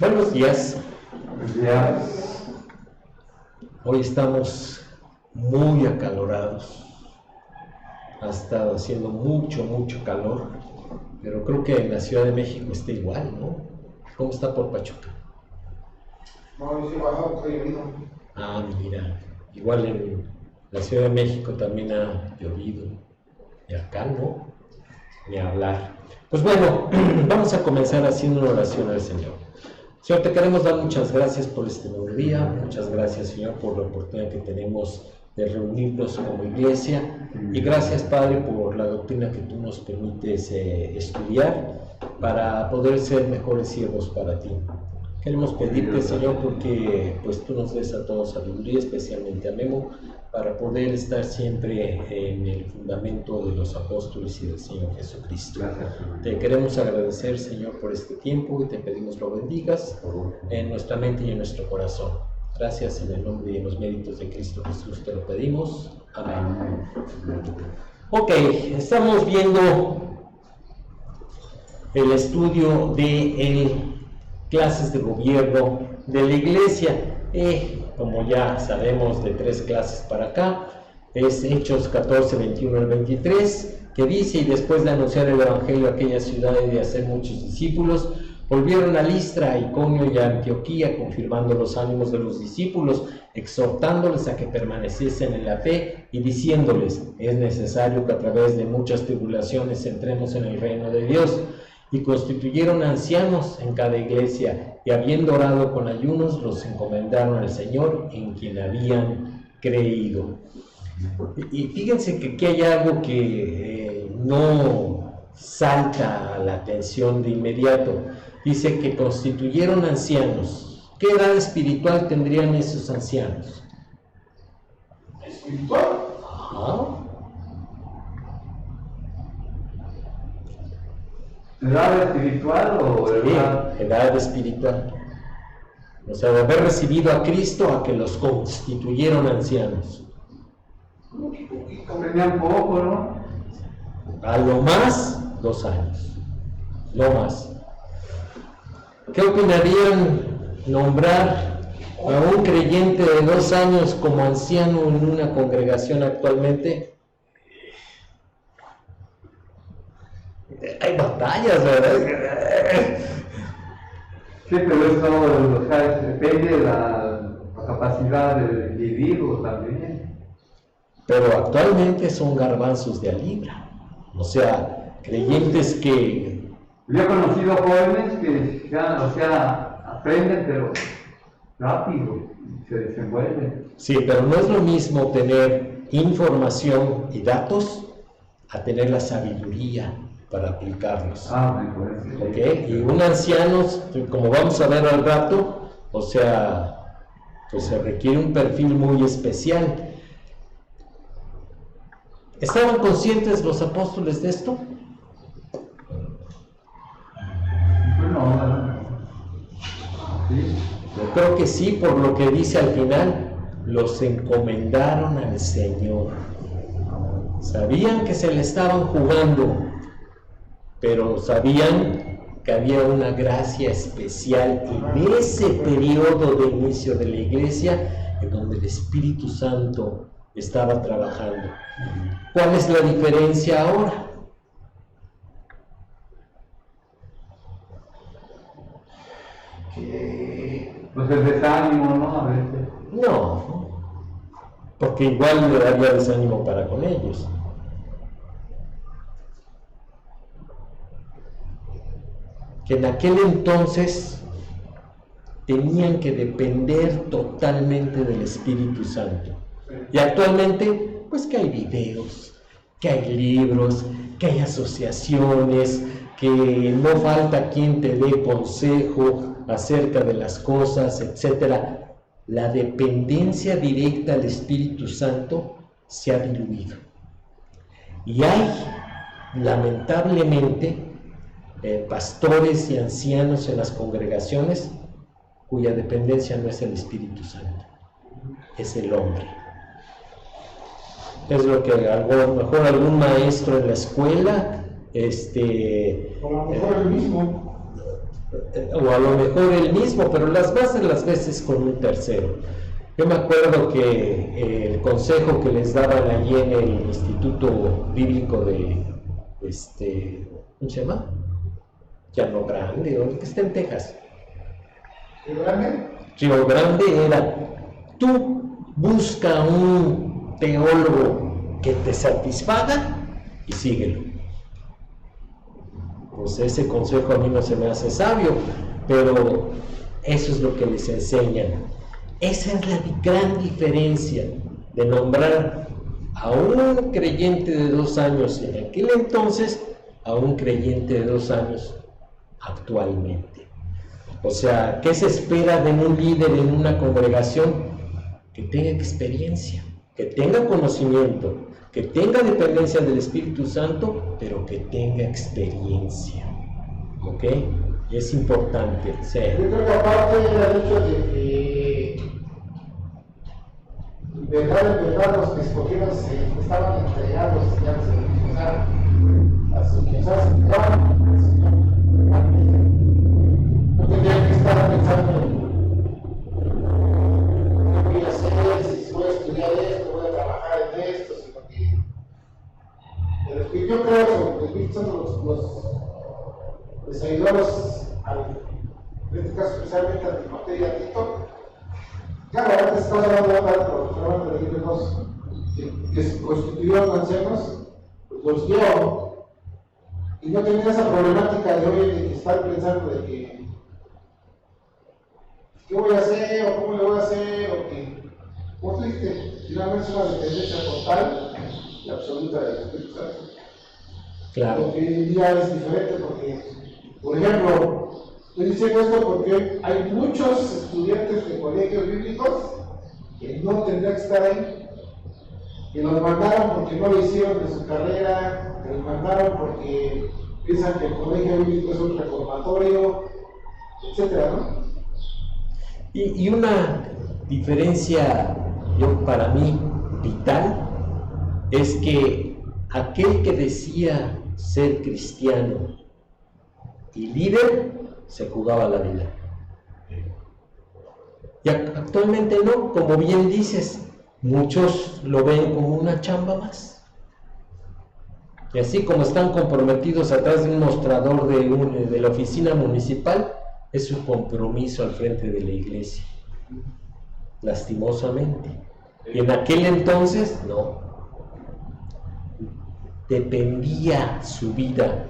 Buenos días. Buenos días. Hoy estamos muy acalorados. Ha estado haciendo mucho calor, pero creo que en la Ciudad de México está igual, ¿no? ¿Cómo está por Pachuca? No, sí bajado, está lloviendo. Ah, mira, igual en la Ciudad de México también ha llovido. Y acá no, ni hablar. Pues bueno, vamos a comenzar haciendo una oración al Señor. Señor, te queremos dar muchas gracias por este nuevo día, muchas gracias, Señor, por la oportunidad que tenemos de reunirnos como iglesia, y gracias, Padre, por la doctrina que tú nos permites estudiar para poder ser mejores siervos para ti. Queremos pedirte, Señor, porque pues tú nos des a todos sabiduría, especialmente a Memo, para poder estar siempre en el fundamento de los apóstoles y del Señor Jesucristo. Te queremos agradecer, Señor, por este tiempo, y te pedimos lo bendigas en nuestra mente y en nuestro corazón. Gracias, en el nombre y en los méritos de Cristo Jesús te lo pedimos. Amén. Ok, estamos viendo el estudio de clases de gobierno de la iglesia. Como ya sabemos, de 3 clases para acá, es Hechos 14, 21 al 23, que dice: y después de anunciar el evangelio a aquella ciudad y de hacer muchos discípulos, volvieron a Listra, a Iconio y a Antioquía, confirmando los ánimos de los discípulos, exhortándoles a que permaneciesen en la fe y diciéndoles: es necesario que a través de muchas tribulaciones entremos en el reino de Dios. Y constituyeron ancianos en cada iglesia, y habiendo orado con ayunos, los encomendaron al Señor, en quien habían creído. Y fíjense que aquí hay algo que no salta a la atención de inmediato. Dice que constituyeron ancianos. ¿Qué edad espiritual tendrían esos ancianos? ¿Espiritual? Ajá. ¿Edad espiritual o edad? Sí, edad espiritual. O sea, de haber recibido a Cristo a que los constituyeron ancianos. Y comprendían poco, ¿no? A lo más 2 años. Lo más. ¿Qué opinarían nombrar a un creyente de 2 años como anciano en una congregación actualmente? Hay batallas, ¿verdad? Sí, pero eso, o sea, depende de la capacidad del individuo también. Pero actualmente son garbanzos de a libra. O sea, creyentes que... Yo he conocido jóvenes que ya, o sea, aprenden, pero rápido, se desenvuelven. Sí, pero no es lo mismo tener información y datos a tener la sabiduría para aplicarlos. ¿Ok? Y un anciano, como vamos a ver al rato, o sea, pues se requiere un perfil muy especial. ¿Estaban conscientes los apóstoles de esto? Bueno, sí. Yo creo que sí, por lo que dice al final, los encomendaron al Señor. Sabían que se le estaban jugando, pero sabían que había una gracia especial en ese periodo de inicio de la iglesia, en donde el Espíritu Santo estaba trabajando. ¿Cuál es la diferencia ahora? Pues el desánimo, ¿no? A veces. No, porque igual le daría desánimo para con ellos. Que en aquel entonces tenían que depender totalmente del Espíritu Santo. Y actualmente, pues que hay videos, que hay libros, que hay asociaciones, que no falta quien te dé consejo acerca de las cosas, etc. La dependencia directa al Espíritu Santo se ha diluido. Y hay, lamentablemente, pastores y ancianos en las congregaciones cuya dependencia no es el Espíritu Santo, es el hombre. Es lo que a lo mejor algún maestro en la escuela, O a lo mejor el mismo. o a lo mejor él mismo, pero las veces con un tercero. Yo me acuerdo que el consejo que les daban allí en el Instituto Bíblico de, ¿cómo se llama? Llano Grande, o que está en Texas. ¿Río Grande? Río Grande era, tú busca un teólogo que te satisfaga y síguelo. Pues ese consejo a mí no se me hace sabio, pero eso es lo que les enseñan. Esa es la gran diferencia de nombrar a un creyente de 2 años en aquel entonces a un creyente de 2 años actualmente. O sea, ¿qué se espera de un líder en una congregación? Que tenga experiencia, que tenga conocimiento, que tenga dependencia del Espíritu Santo, pero que tenga experiencia. ¿Ok? Es importante. Sí. Yo creo que aparte era el hecho de que verdad los que escogieron estaban entregados ya al servicio, o sea, no tenían que estar pensando en qué voy a hacer, si voy a estudiar esto, voy a trabajar en esto, sino que yo creo que el Espíritu Santo los ayudó en este caso especialmente a Timoteo y a Tito. Claro, antes estamos hablando de libros que se constituyeron ancianos, pues los guió y no tenía esa problemática de hoy de que estar pensando de que ¿qué voy a hacer? O ¿cómo le voy a hacer? O que, como tú dijiste, finalmente es una dependencia total y absoluta del Espíritu Santo. Claro. Lo que hoy en día es diferente porque, por ejemplo, estoy diciendo esto porque hay muchos estudiantes de colegios bíblicos que no tendrían que estar ahí, que los mandaron porque no lo hicieron de su carrera, que los mandaron porque piensan que el colegio bíblico es un reformatorio, etcétera, ¿no? Y una diferencia, para mí, vital, es que aquel que decía ser cristiano y líder, se jugaba la vida. Y actualmente no, como bien dices, muchos lo ven como una chamba más. Y así como están comprometidos atrás de un mostrador de la oficina municipal, es su compromiso al frente de la iglesia, lastimosamente. Y en aquel entonces, no. Dependía su vida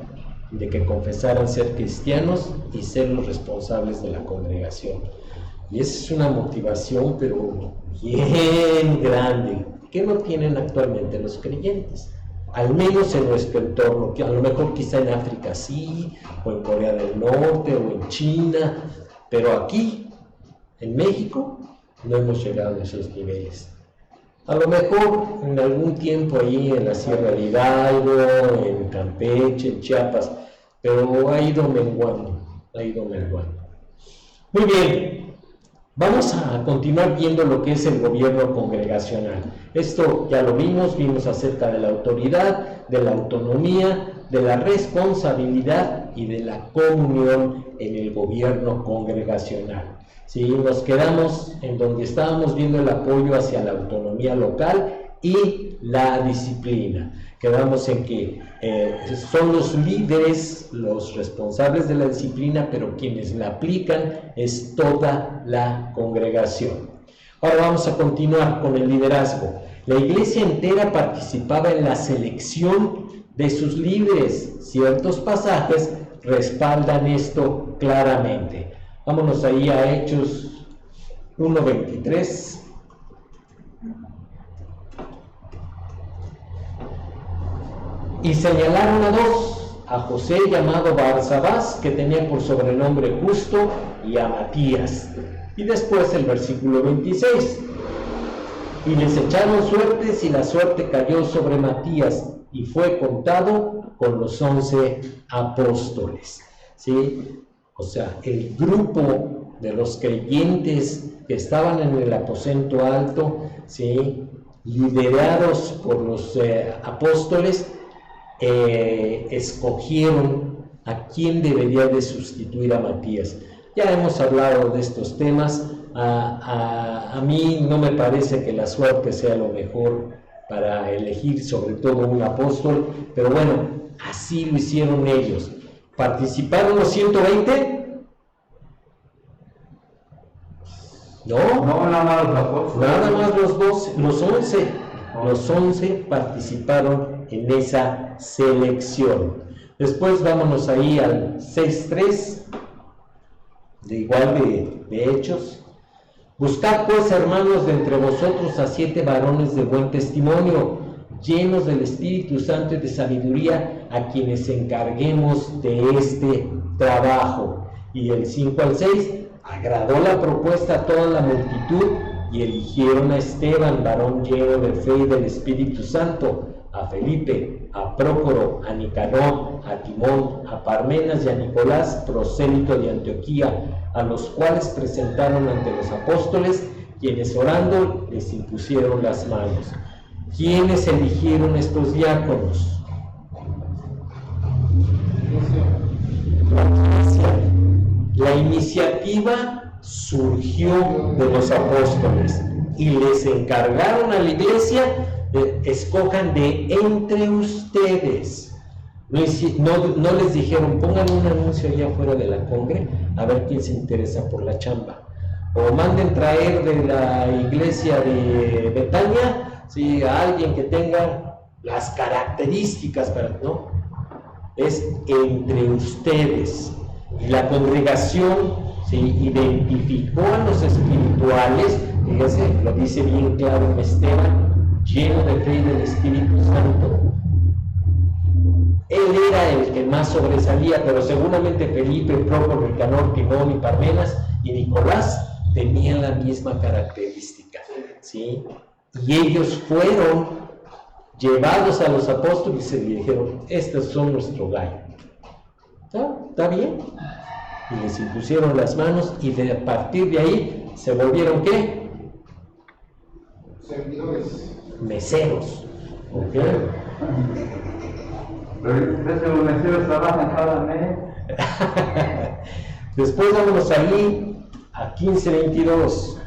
de que confesaran ser cristianos y ser los responsables de la congregación. Y esa es una motivación, pero bien grande, que no tienen actualmente los creyentes. Al menos en nuestro entorno, que a lo mejor quizá en África sí, o en Corea del Norte, o en China, pero aquí, en México, no hemos llegado a esos niveles. A lo mejor en algún tiempo ahí en la Sierra de Hidalgo, en Campeche, en Chiapas, pero ha ido menguando. Muy bien, vamos a continuar viendo lo que es el gobierno congregacional. Esto ya lo vimos acerca de la autoridad, de la autonomía, de la responsabilidad y de la comunión en el gobierno congregacional. Sí, nos quedamos en donde estábamos viendo el apoyo hacia la autonomía local y la disciplina. Quedamos en que son los líderes los responsables de la disciplina, pero quienes la aplican es toda la congregación. Ahora vamos a continuar con el liderazgo. La iglesia entera participaba en la selección de sus líderes. Ciertos pasajes respaldan esto claramente. Vámonos ahí a Hechos 1:23. Y señalaron a 2, a José llamado Barsabás, que tenía por sobrenombre Justo, y a Matías. Y después el versículo 26. Y les echaron suertes y la suerte cayó sobre Matías y fue contado con los 11 apóstoles. ¿Sí? O sea, el grupo de los creyentes que estaban en el aposento alto, ¿sí?, liderados por los apóstoles, escogieron ¿A quién debería de sustituir a Matías? Ya hemos hablado de estos temas. A mí no me parece que la suerte sea lo mejor para elegir sobre todo un apóstol, pero bueno, así lo hicieron ellos. ¿Participaron los 120? No, nada más los apóstoles. Nada más los 12, los 11. Los 11 participaron en esa selección. Después vámonos ahí al 6.3, igual de Hechos. Buscad pues, hermanos, de entre vosotros a 7 varones de buen testimonio, llenos del Espíritu Santo y de sabiduría, a quienes encarguemos de este trabajo. Y el 5 al 6, agradó la propuesta a toda la multitud, y eligieron a Esteban, varón lleno de fe y del Espíritu Santo, a Felipe, a Prócoro, a Nicanor, a Timón, a Parmenas y a Nicolás, prosélito de Antioquía, a los cuales presentaron ante los apóstoles, quienes orando les impusieron las manos. ¿Quiénes eligieron estos diáconos? La iniciativa surgió de los apóstoles y les encargaron a la iglesia: escojan de entre ustedes. No les dijeron, pongan un anuncio allá afuera de la congre a ver quién se interesa por la chamba, o manden traer de la iglesia de Betania, ¿sí?, a alguien que tenga las características para... No, es entre ustedes. Y la congregación, ¿sí?, identificó a los espirituales. Fíjense, lo dice bien claro Esteban, lleno de fe y del Espíritu Santo. Él era el que más sobresalía, pero seguramente Felipe, Prócoro, Nicanor, Timón y Parmenas y Nicolás tenían la misma característica, ¿sí? Y ellos fueron llevados a los apóstoles y se dijeron: estos son nuestro gallo. ¿Está bien? Y les impusieron las manos, y a partir de ahí se volvieron, ¿qué? Servidores. Meseros. ¿Ok? Pero los meseros trabajan cada mes. Después vámonos ahí a 15:22.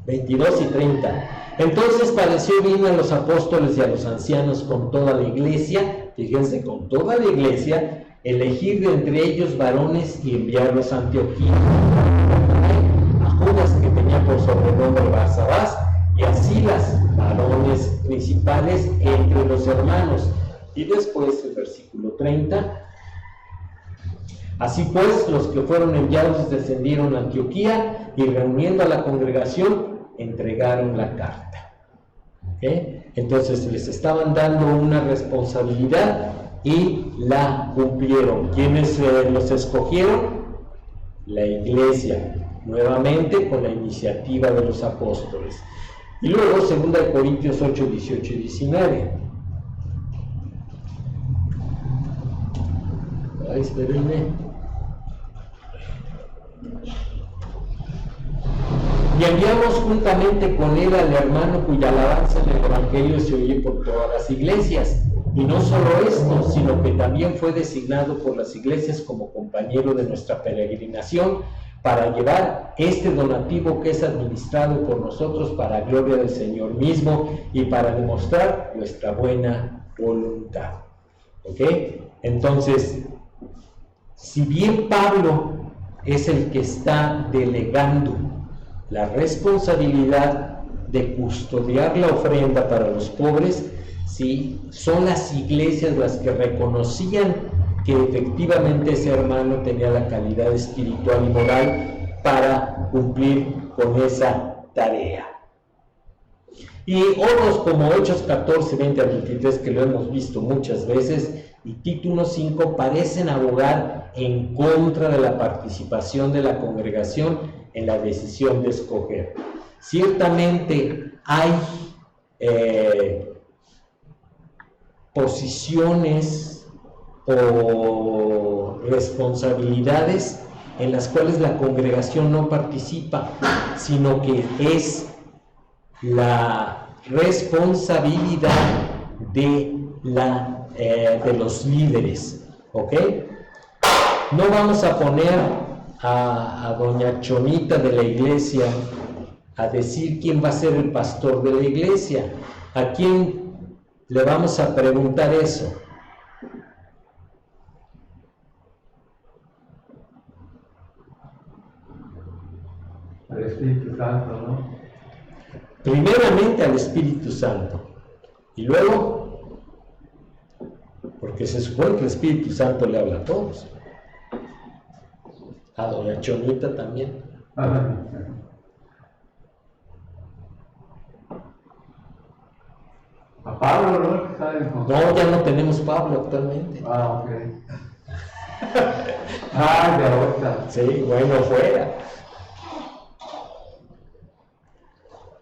22 y 30. Entonces pareció bien a los apóstoles y a los ancianos con toda la iglesia, fíjense, con toda la iglesia, elegir de entre ellos varones y enviarlos a Antioquía, a Judas, que tenía por sobrenombre Barsabás, y a Silas, varones principales entre los hermanos. Y después el versículo 30. Así pues, los que fueron enviados descendieron a Antioquía, y reuniendo a la congregación, entregaron la carta. ¿Okay? Entonces les estaban dando una responsabilidad y la cumplieron. ¿Quiénes los escogieron? La iglesia, nuevamente con la iniciativa de los apóstoles. Y luego 2 Corintios 8, 18 y 19. Ay, espérenme. Y enviamos juntamente con él al hermano cuya alabanza en el Evangelio se oye por todas las iglesias. Y no solo esto, sino que también fue designado por las iglesias como compañero de nuestra peregrinación para llevar este donativo que es administrado por nosotros para gloria del Señor mismo y para demostrar nuestra buena voluntad. ¿Ok? Entonces, si bien Pablo es el que está delegando la responsabilidad de custodiar la ofrenda para los pobres, ¿sí?, son las iglesias las que reconocían que efectivamente ese hermano tenía la calidad espiritual y moral para cumplir con esa tarea. Y otros como Hechos 14, 20 a 23, que lo hemos visto muchas veces, y Título 5 parecen abogar en contra de la participación de la congregación en la decisión de escoger. Ciertamente hay posiciones o responsabilidades en las cuales la congregación no participa, sino que es la responsabilidad de los líderes, ¿ok? No vamos a poner a doña Chonita de la iglesia a decir quién va a ser el pastor de la iglesia. ¿A quién le vamos a preguntar eso? Al Espíritu Santo, ¿no? Primeramente al Espíritu Santo. Y luego, porque se supone que el Espíritu Santo le habla a todos. A doña Chonita también. A Pablo, ¿no? No, ya no tenemos Pablo actualmente. Ah, ok. Ah, de ahorita. Sí, bueno, fuera.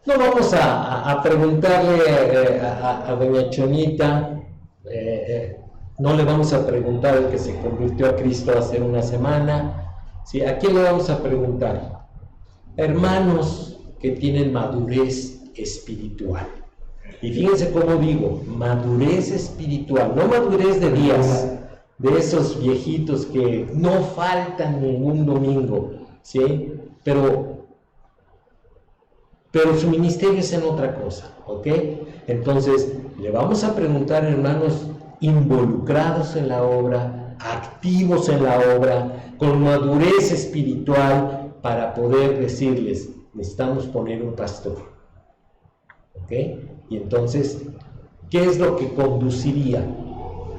No vamos a preguntarle a doña Chonita, no le vamos a preguntar al que se convirtió a Cristo hace una semana, ¿sí? ¿A quién le vamos a preguntar? Hermanos que tienen madurez espiritual. Y fíjense cómo digo, madurez espiritual, no madurez de días, de esos viejitos que no faltan ningún domingo, ¿sí? Pero su ministerio es en otra cosa, ¿ok? Entonces, le vamos a preguntar, hermanos, involucrados en la obra, activos en la obra, con madurez espiritual, para poder decirles, necesitamos poner un pastor, ¿ok? Y entonces, ¿qué es lo que conduciría?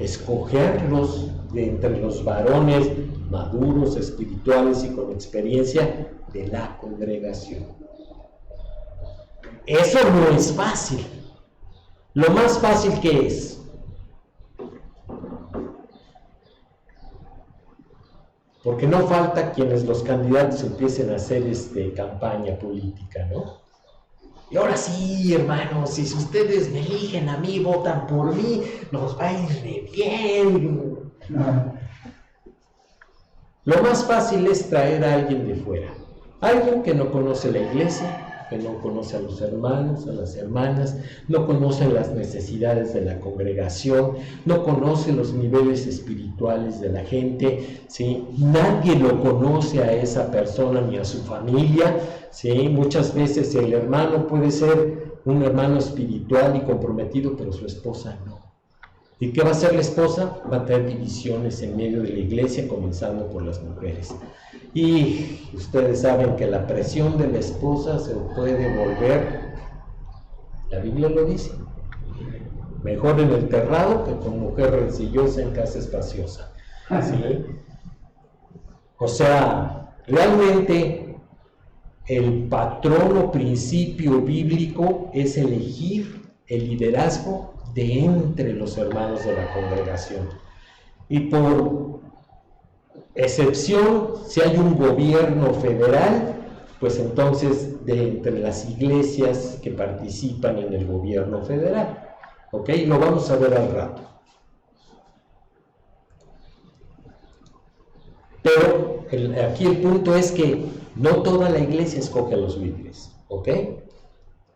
Escogerlos de entre los varones maduros, espirituales y con experiencia de la congregación. Eso no es fácil. Lo más fácil que es, porque no falta quienes los candidatos empiecen a hacer campaña política, ¿no? Y ahora sí, hermanos, si ustedes me eligen a mí, votan por mí, nos va a ir de bien. Lo más fácil es traer a alguien de fuera, alguien que no conoce la iglesia, que no conoce a los hermanos, a las hermanas, no conoce las necesidades de la congregación, no conoce los niveles espirituales de la gente, ¿sí? Nadie lo conoce a esa persona ni a su familia, ¿sí? Muchas veces el hermano puede ser un hermano espiritual y comprometido, pero su esposa no. ¿Y qué va a hacer la esposa? Va a traer divisiones en medio de la iglesia, comenzando por las mujeres. Y ustedes saben que la presión de la esposa se puede volver, la Biblia lo dice, mejor en el terrado que con mujer rencillosa en casa espaciosa, ¿sí? O sea, realmente el patrón o principio bíblico es elegir el liderazgo de entre los hermanos de la congregación. Y por excepción, si hay un gobierno federal, pues entonces de entre las iglesias que participan en el gobierno federal, ¿ok? Lo vamos a ver al rato. Pero aquí el punto es que no toda la iglesia escoge a los líderes, ¿ok?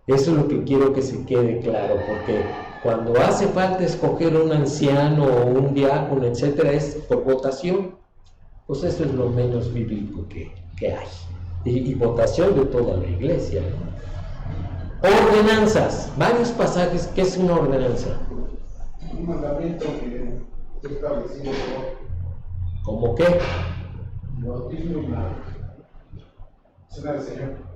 Eso es lo que quiero que se quede claro, porque cuando hace falta escoger un anciano o un diácono, etcétera, es por votación. Pues eso es lo menos bíblico que hay. Y votación de toda la iglesia, ¿no? Ordenanzas, varios pasajes. ¿Qué es una ordenanza? Un mandamiento que está establecido por... ¿Cómo qué? El bautismo y la cena del Señor.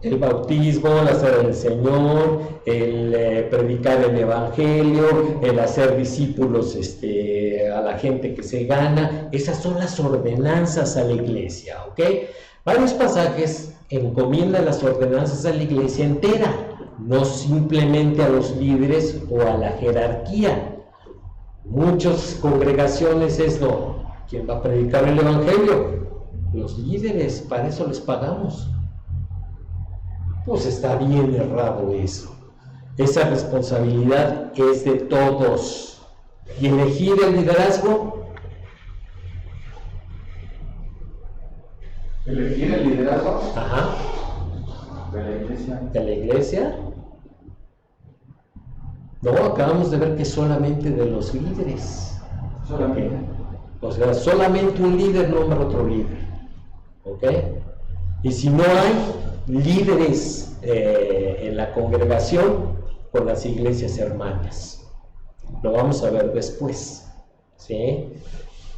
El bautismo, la cena del Señor, el predicar el evangelio, el hacer discípulos a la gente que se gana. Esas son las ordenanzas a la iglesia, ¿ok? Varios pasajes encomiendan las ordenanzas a la iglesia entera, no simplemente a los líderes o a la jerarquía. Muchas congregaciones es no, ¿quién va a predicar el evangelio? Los líderes, para eso les pagamos. Pues está bien errado eso. Esa responsabilidad es de todos. Y elegir el liderazgo. Elegir el liderazgo. Ajá. De la iglesia. De la iglesia. No, acabamos de ver que solamente de los líderes. Solamente. O sea, solamente un líder nombra a otro líder. ¿Ok? Y si no hay líderes en la congregación, con las iglesias hermanas. Lo vamos a ver después. ¿Sí?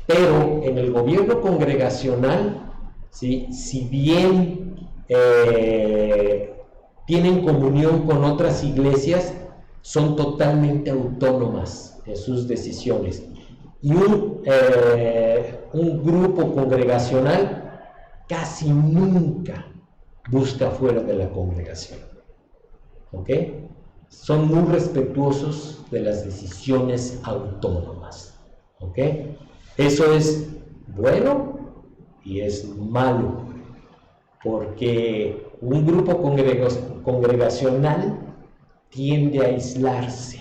Pero en el gobierno congregacional, ¿sí? Si bien tienen comunión con otras iglesias, son totalmente autónomas en sus decisiones. Y un grupo congregacional casi nunca busca fuera de la congregación. ¿Ok? Son muy respetuosos de las decisiones autónomas. ¿Ok? Eso es bueno y es malo, porque un grupo congregacional tiende a aislarse.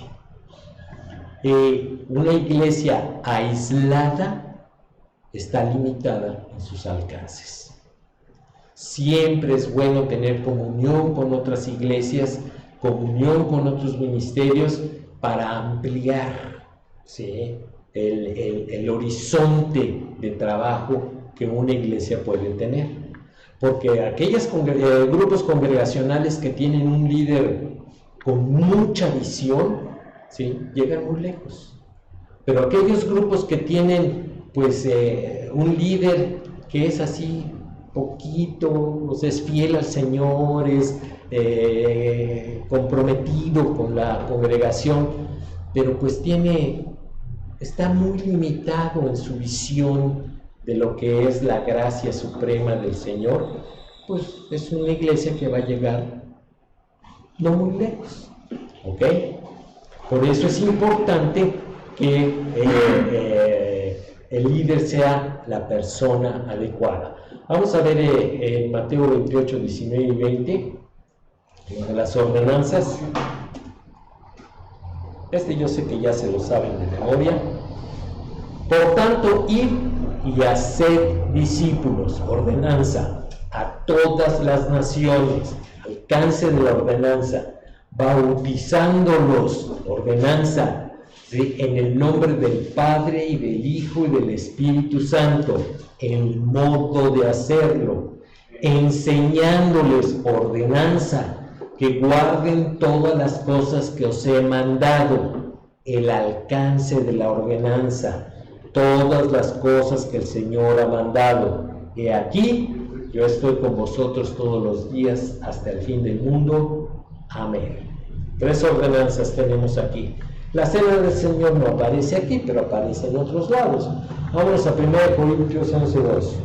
Una iglesia aislada está limitada en sus alcances. Siempre es bueno tener comunión con otras iglesias, comunión con otros ministerios para ampliar, ¿sí?, el horizonte de trabajo que una iglesia puede tener. Porque aquellos grupos congregacionales que tienen un líder con mucha visión, ¿sí?, llegan muy lejos. Pero aquellos grupos que tienen pues un líder que es así poquito, o sea, es fiel al Señor, es comprometido con la congregación, pero pues está muy limitado en su visión de lo que es la gracia suprema del Señor, pues es una iglesia que va a llegar no muy lejos. ¿Ok? Por eso es importante que el líder sea la persona adecuada. Vamos a ver en Mateo 28, 19 y 20, las ordenanzas. Yo sé que ya se lo saben de memoria. Por tanto, id y haced discípulos, ordenanza, a todas las naciones, alcance de la ordenanza, bautizándolos, ordenanza, ¿sí?, en el nombre del Padre y del Hijo y del Espíritu Santo, el modo de hacerlo, enseñándoles, ordenanza, que guarden todas las cosas que os he mandado, el alcance de la ordenanza, todas las cosas que el Señor ha mandado. He aquí, yo estoy con vosotros todos los días hasta el fin del mundo. Amén. 3 ordenanzas tenemos aquí. La cena del Señor no aparece aquí, pero aparece en otros lados. Vamos a 1 Corintios 11:2.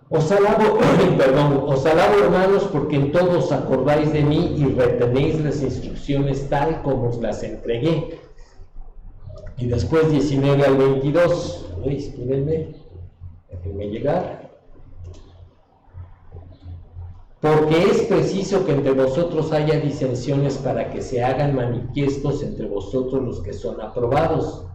Os alabo, hermanos, porque en todo os acordáis de mí y retenéis las instrucciones tal como os las entregué. Y después 19 al 22. Espérenme, déjenme llegar. Porque es preciso que entre vosotros haya disensiones para que se hagan manifiestos entre vosotros los que son aprobados.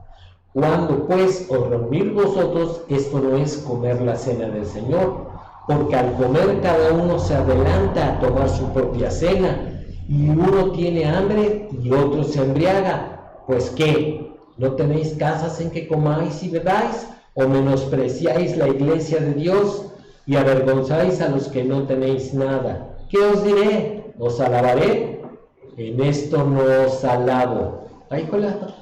Cuando pues os reunir vosotros, esto no es comer la cena del Señor, porque al comer cada uno se adelanta a tomar su propia cena, y uno tiene hambre y otro se embriaga. Pues ¿qué? ¿No tenéis casas en que comáis y bebáis? ¿O menospreciáis la iglesia de Dios y avergonzáis a los que no tenéis nada? ¿Qué os diré? ¿Os alabaré? En esto no os alabo. Ahí colado.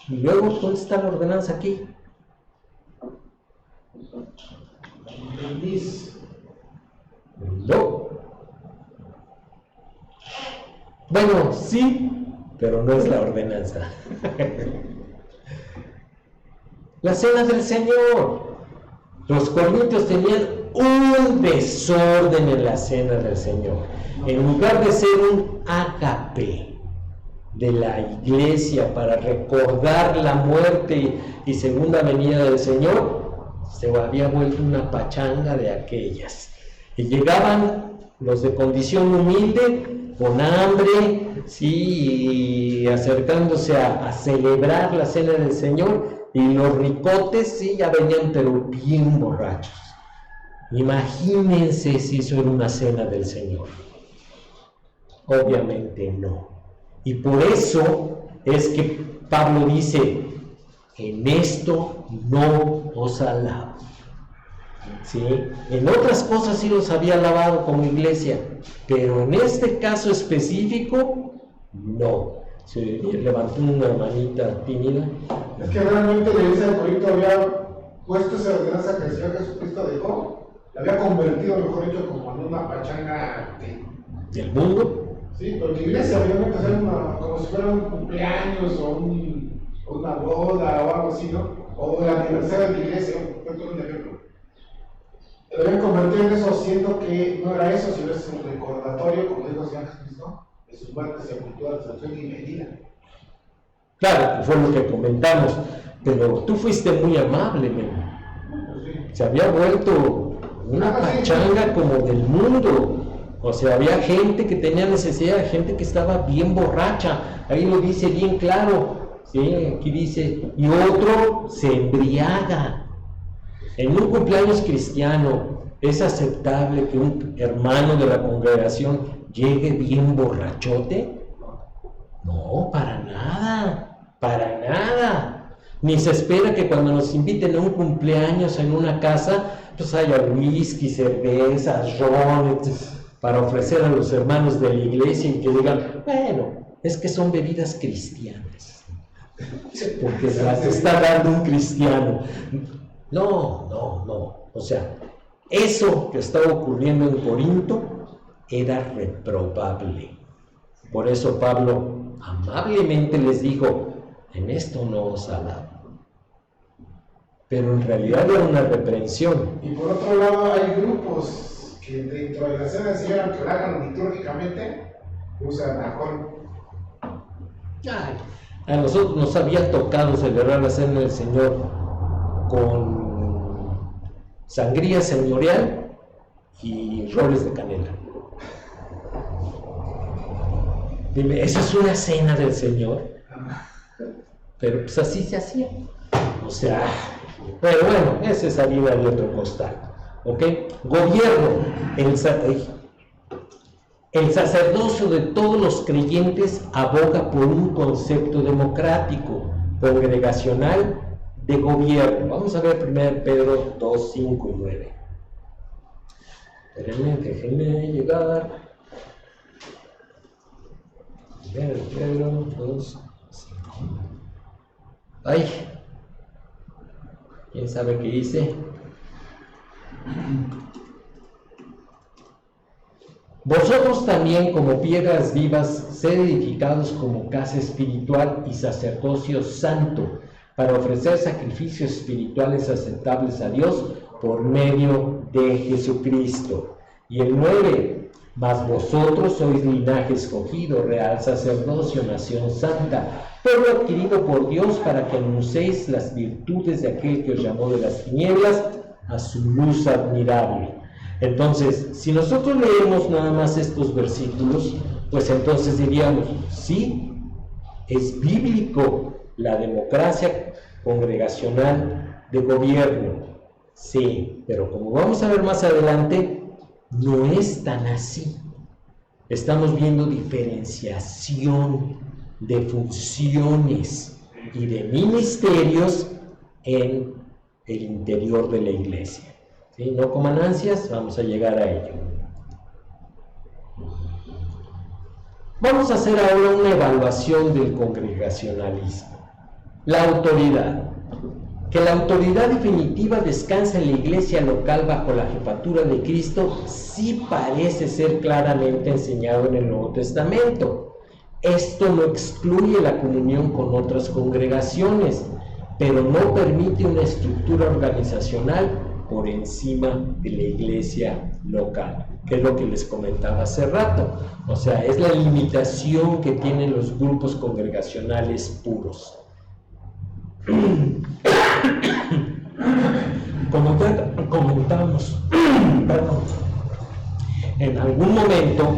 Y luego, ¿dónde está la ordenanza aquí? No. Bueno, sí, pero no es la ordenanza. La cena del Señor. Los corintios tenían un desorden en la cena del Señor. En lugar de ser un ágape de la iglesia para recordar la muerte y segunda venida del Señor, se había vuelto una pachanga de aquellas. Y llegaban los de condición humilde, con hambre, sí, y acercándose a celebrar la cena del Señor, y los ricotes, sí, ya venían pero bien borrachos. Imagínense si eso era una cena del Señor. Obviamente no. Y por eso es que Pablo dice, en esto no os alabo. ¿Sí? En otras cosas sí los había alabado como iglesia, pero en este caso específico, no. Se levantó una hermanita tímida. Es que realmente la iglesia de Corinto había puesto esa ordenanza que el Señor Jesucristo dejó, la había convertido, mejor dicho, como en una pachanga ¿Del mundo? Sí, porque iglesia obviamente es como si fuera un cumpleaños o una boda o algo así, ¿no? O el aniversario de la iglesia, un ejemplo. Lo habían convertido en eso, siendo que no era eso, sino es un recordatorio, como dijo el Señor Jesucristo, de su muerte, sepultura, resurrección y venida. Claro, fue lo que comentamos, pero tú fuiste muy amable, Memo. Se había vuelto una pachanga como del mundo. O sea, había gente que tenía necesidad, gente que estaba bien borracha. Ahí lo dice bien claro. ¿Sí? Aquí dice, y otro se embriaga. En un cumpleaños cristiano, ¿es aceptable que un hermano de la congregación llegue bien borrachote? No, para nada, para nada. Ni se espera que cuando nos inviten a un cumpleaños en una casa, pues haya whisky, cervezas, ron, para ofrecer a los hermanos de la iglesia y que digan, bueno, es que son bebidas cristianas, porque las está dando un cristiano. No. O sea, eso que estaba ocurriendo en Corinto era reprobable. Por eso Pablo amablemente les dijo, en esto no os alabo. Pero en realidad era una reprensión. Y por otro lado hay grupos que dentro de la cena del Señor, aunque lo hagan litúrgicamente, usan alcohol. A nosotros nos había tocado celebrar la cena del Señor con sangría señorial y roles de canela. Dime, ¿eso es una cena del Señor? Pero pues así se hacía. O sea, pero bueno, esa es harina de otro costal. ¿Ok? Gobierno. El sacerdocio de todos los creyentes aboga por un concepto democrático, congregacional, de gobierno. Vamos a ver 1 Pedro 2, 5 y 9. Espérenme, déjenme llegar. 1 Pedro 2, 5. Ay, ¿quién sabe qué hice? Vosotros también, como piedras vivas, sed edificados como casa espiritual y sacerdocio santo, para ofrecer sacrificios espirituales aceptables a Dios por medio de Jesucristo. Y el 9, mas vosotros sois linaje escogido, real sacerdocio, nación santa, pueblo adquirido por Dios para que anunciéis las virtudes de aquel que os llamó de las tinieblas a su luz admirable. Entonces, si nosotros leemos nada más estos versículos, pues entonces diríamos, sí, es bíblico la democracia congregacional de gobierno, sí, pero como vamos a ver más adelante, no es tan así. Estamos viendo diferenciación de funciones y de ministerios en el interior de la iglesia. ¿Sí? No coman ansias, vamos a llegar a ello. Vamos a hacer ahora una evaluación del congregacionalismo. La autoridad. Que la autoridad definitiva descansa en la iglesia local bajo la jefatura de Cristo sí parece ser claramente enseñado en el Nuevo Testamento. Esto no excluye la comunión con otras congregaciones, pero no permite una estructura organizacional por encima de la iglesia local, que es lo que les comentaba hace rato. O sea, es la limitación que tienen los grupos congregacionales puros. Como ya comentamos, en algún momento,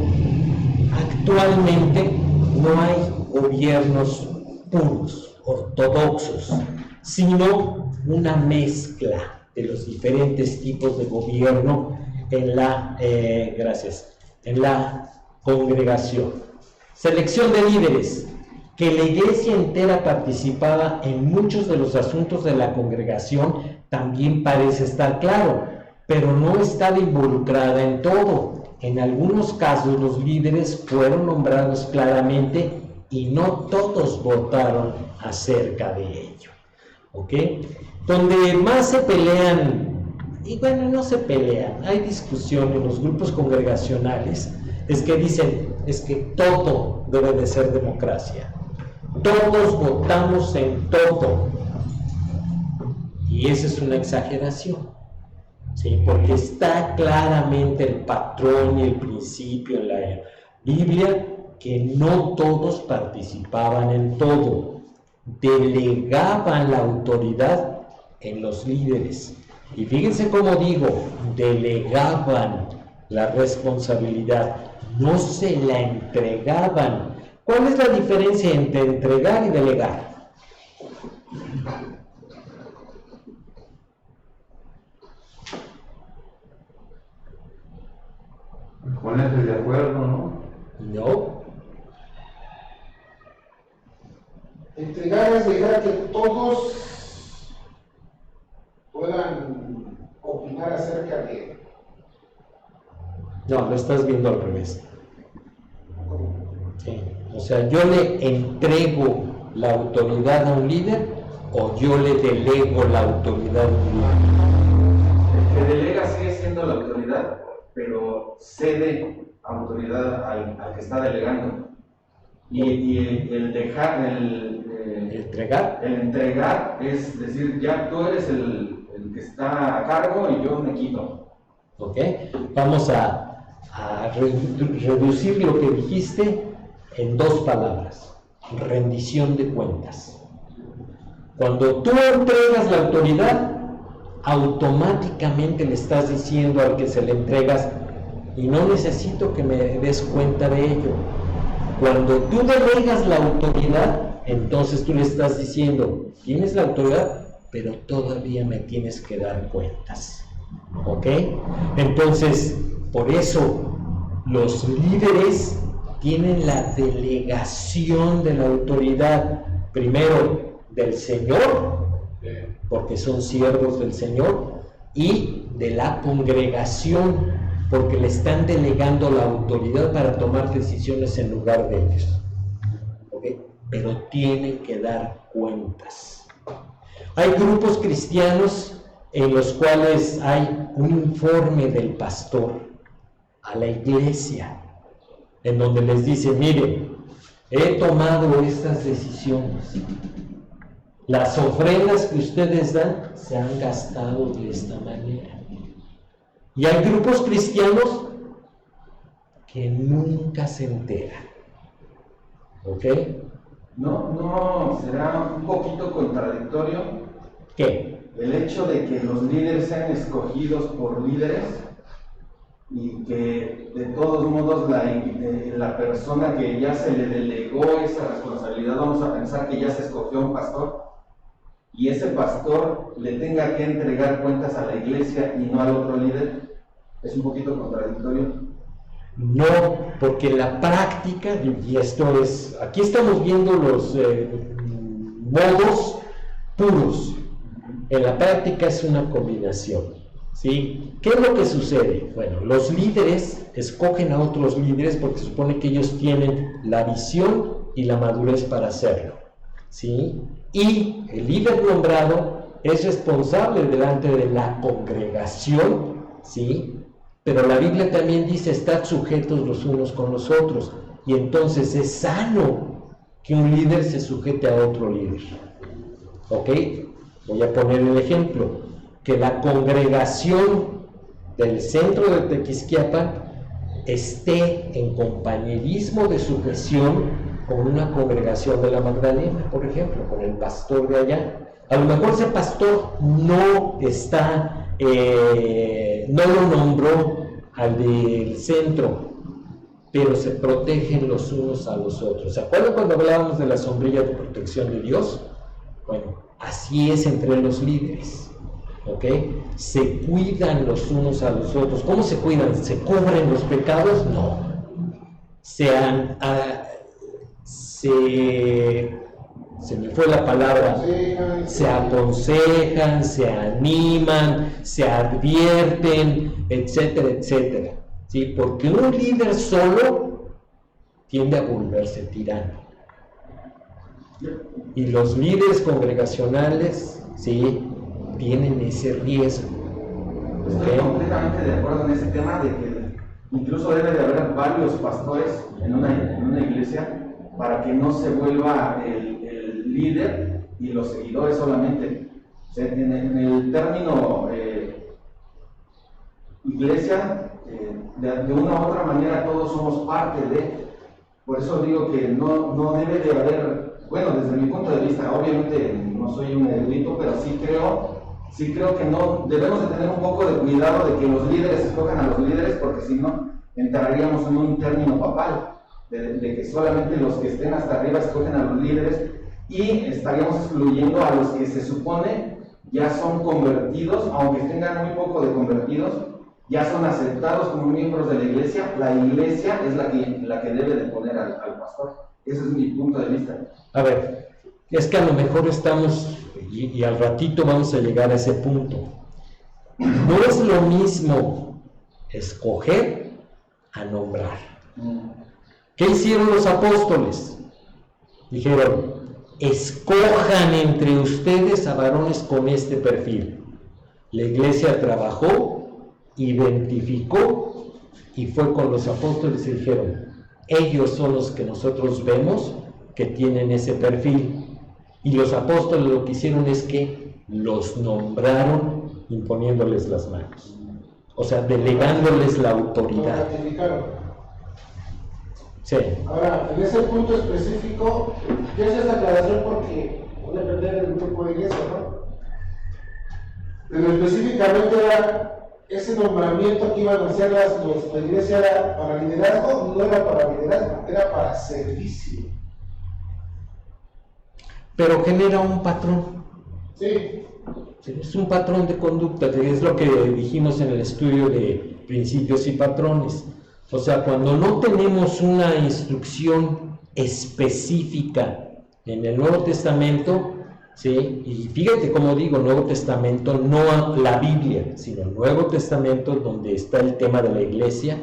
actualmente no hay gobiernos puros, ortodoxos, sino una mezcla de los diferentes tipos de gobierno en la congregación. Selección de líderes. Que la iglesia entera participaba en muchos de los asuntos de la congregación también parece estar claro, pero no estaba involucrada en todo. En algunos casos los líderes fueron nombrados claramente y no todos votaron acerca de ello. ¿Ok? Donde más se pelean, y bueno, no se pelean, hay discusión en los grupos congregacionales, es que dicen, es que todo debe de ser democracia. Todos votamos en todo. Y esa es una exageración, ¿sí? Porque está claramente el patrón y el principio en la Biblia que no todos participaban en todo. Delegaban la autoridad en los líderes. Y fíjense cómo digo, delegaban la responsabilidad, no se la entregaban. ¿Cuál es la diferencia entre entregar y delegar? Ponerse de acuerdo, ¿no? No. Entregar es dejar que todos puedan opinar acerca de... No, lo estás viendo al revés. Sí. O sea, yo le entrego la autoridad a un líder o yo le delego la autoridad a un líder. El que delega sigue siendo la autoridad, pero cede autoridad al que está delegando. Y el dejar, ¿Entregar? el entregar es decir, ya tú eres el que está a cargo y yo me quito. ¿Ok? Vamos a reducir lo que dijiste en dos palabras: rendición de cuentas. Cuando tú entregas la autoridad, automáticamente le estás diciendo al que se le entregas, y no necesito que me des cuenta de ello. Cuando tú delegas la autoridad, entonces tú le estás diciendo, tienes la autoridad, pero todavía me tienes que dar cuentas. ¿Ok? Entonces, por eso los líderes tienen la delegación de la autoridad, primero del Señor, porque son siervos del Señor, y de la congregación, porque le están delegando la autoridad para tomar decisiones en lugar de ellos. ¿Ok? Pero tienen que dar cuentas. Hay grupos cristianos en los cuales hay un informe del pastor a la iglesia, en donde les dice, mire, he tomado estas decisiones. Las ofrendas que ustedes dan se han gastado de esta manera. Y hay grupos cristianos que nunca se enteran. ¿Ok? No, será un poquito contradictorio ¿Qué? el hecho de que los líderes sean escogidos por líderes y que de todos modos la persona que ya se le delegó esa responsabilidad, vamos a pensar que ya se escogió un pastor, y ese pastor le tenga que entregar cuentas a la iglesia y no al otro líder. ¿Es un poquito contradictorio? No, porque la práctica, y esto es, aquí estamos viendo los modos puros. En la práctica es una combinación, ¿sí? ¿Qué es lo que sucede? Bueno, los líderes escogen a otros líderes porque se supone que ellos tienen la visión y la madurez para hacerlo, ¿sí? Y el líder nombrado es responsable delante de la congregación, ¿sí? Pero la Biblia también dice, estad sujetos los unos con los otros, y entonces es sano que un líder se sujete a otro líder. ¿Ok? Voy a poner el ejemplo, que la congregación del centro de Tequisquiapan esté en compañerismo de sujeción con una congregación de la Magdalena, por ejemplo, con el pastor de allá. A lo mejor ese pastor no está, no lo nombró al del centro, pero se protegen los unos a los otros. ¿Se acuerdan cuando hablábamos de la sombrilla de protección de Dios? Bueno, así es entre los líderes, ¿ok? Se cuidan los unos a los otros. ¿Cómo se cuidan? ¿Se cubren los pecados? No. se me fue la palabra, se aconsejan, se animan, se advierten, etcétera, etcétera, ¿sí? Porque un líder solo tiende a volverse tirano. Y los líderes congregacionales, ¿sí?, tienen ese riesgo. Estoy completamente de acuerdo en ese tema de que incluso debe de haber varios pastores en una iglesia para que no se vuelva el líder y los seguidores solamente. O sea, en el término iglesia, de una u otra manera todos somos parte de. Por eso digo que no debe de haber, bueno, desde mi punto de vista, obviamente no soy un erudito, pero sí creo que no debemos de tener un poco de cuidado de que los líderes escojan a los líderes, porque si no entraríamos en un término papal, de que solamente los que estén hasta arriba escogen a los líderes y estaríamos excluyendo a los que se supone ya son convertidos, aunque tengan muy poco de convertidos, ya son aceptados como miembros de la iglesia. La iglesia es la que debe de poner al pastor. Ese es mi punto de vista. A ver, es que a lo mejor estamos, y al ratito vamos a llegar a ese punto. No es lo mismo escoger a nombrar. ¿Qué hicieron los apóstoles? Dijeron, escojan entre ustedes a varones con este perfil. La iglesia trabajó, identificó y fue con los apóstoles y dijeron, ellos son los que nosotros vemos que tienen ese perfil. Y los apóstoles lo que hicieron es que los nombraron imponiéndoles las manos, o sea, delegándoles la autoridad. Sí. Ahora, en ese punto específico, yo hice esta aclaración porque puede depender del grupo de iglesia, ¿no? Pero específicamente era ese nombramiento que iban a hacer la iglesia era para liderazgo, no era para liderazgo, era para servicio. Pero genera un patrón. Sí. Es un patrón de conducta, que es lo que dijimos en el estudio de principios y patrones. O sea, cuando no tenemos una instrucción específica en el Nuevo Testamento, ¿sí? Y fíjate cómo digo Nuevo Testamento, no la Biblia, sino el Nuevo Testamento, donde está el tema de la iglesia,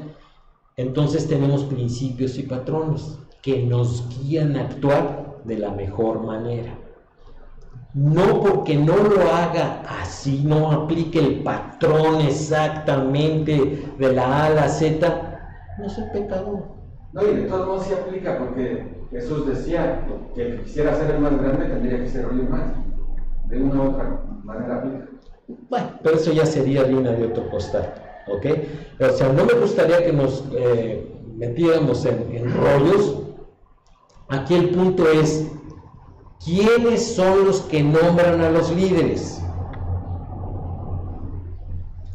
entonces tenemos principios y patrones que nos guían a actuar de la mejor manera. No porque no lo haga así, no aplique el patrón exactamente de la A a la Z, no soy pecador. No, y de todos modos sí aplica, porque Jesús decía que el que quisiera ser el más grande tendría que ser el más. De una u otra manera aplica. Bueno, pero eso ya sería harina de otro costal, ¿ok? O sea, no me gustaría que nos metiéramos en rollos. Aquí el punto es, ¿quiénes son los que nombran a los líderes?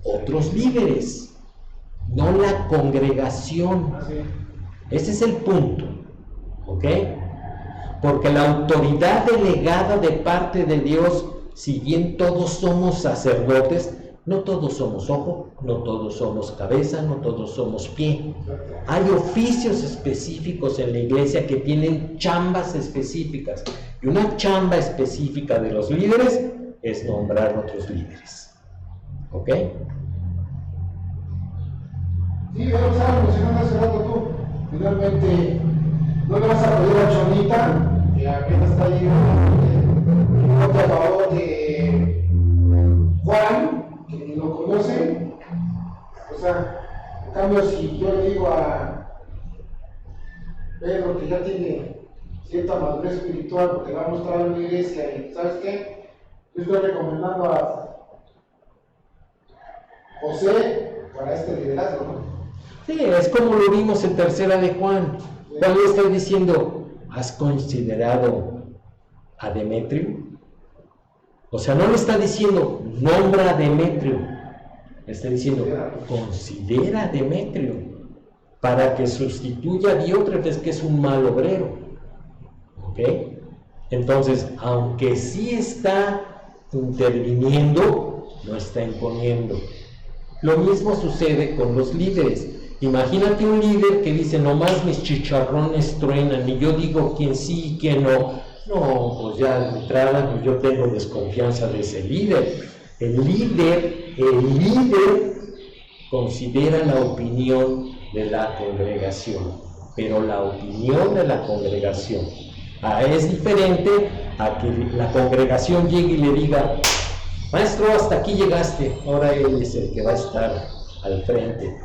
Otros líderes, no la congregación. Ese es el punto, ¿ok? Porque la autoridad delegada de parte de Dios, si bien todos somos sacerdotes, no todos somos ojo, no todos somos cabeza, no todos somos pie. Hay oficios específicos en la iglesia que tienen chambas específicas. Y una chamba específica de los líderes es nombrar otros líderes. ¿Ok? Sí, ya lo estabas mencionando hace rato tú. Finalmente, no le vas a pedir a Chonita, que apenas está ahí, que vote a favor de Juan, que ni lo conoce. O sea, en cambio, si yo le digo a Pedro, que ya tiene cierta madurez espiritual, porque va a mostrar en la iglesia, y ¿sabes qué? Yo estoy recomendando a José para este liderazgo, ¿no? Sí, es como lo vimos en Tercera de Juan. Juan le está diciendo, ¿has considerado a Demetrio? O sea, no le está diciendo, nombra a Demetrio. Le está diciendo, considera a Demetrio para que sustituya a Diótrefes, que es un mal obrero. ¿Ok? Entonces, aunque sí está interviniendo, no está imponiendo. Lo mismo sucede con los líderes. Imagínate un líder que dice, nomás mis chicharrones truenan y yo digo quién sí y quién no. No, pues ya de entrada pues yo tengo desconfianza de ese líder. El líder considera la opinión de la congregación, pero la opinión de la congregación es diferente a que la congregación llegue y le diga, maestro, hasta aquí llegaste, ahora él es el que va a estar al frente.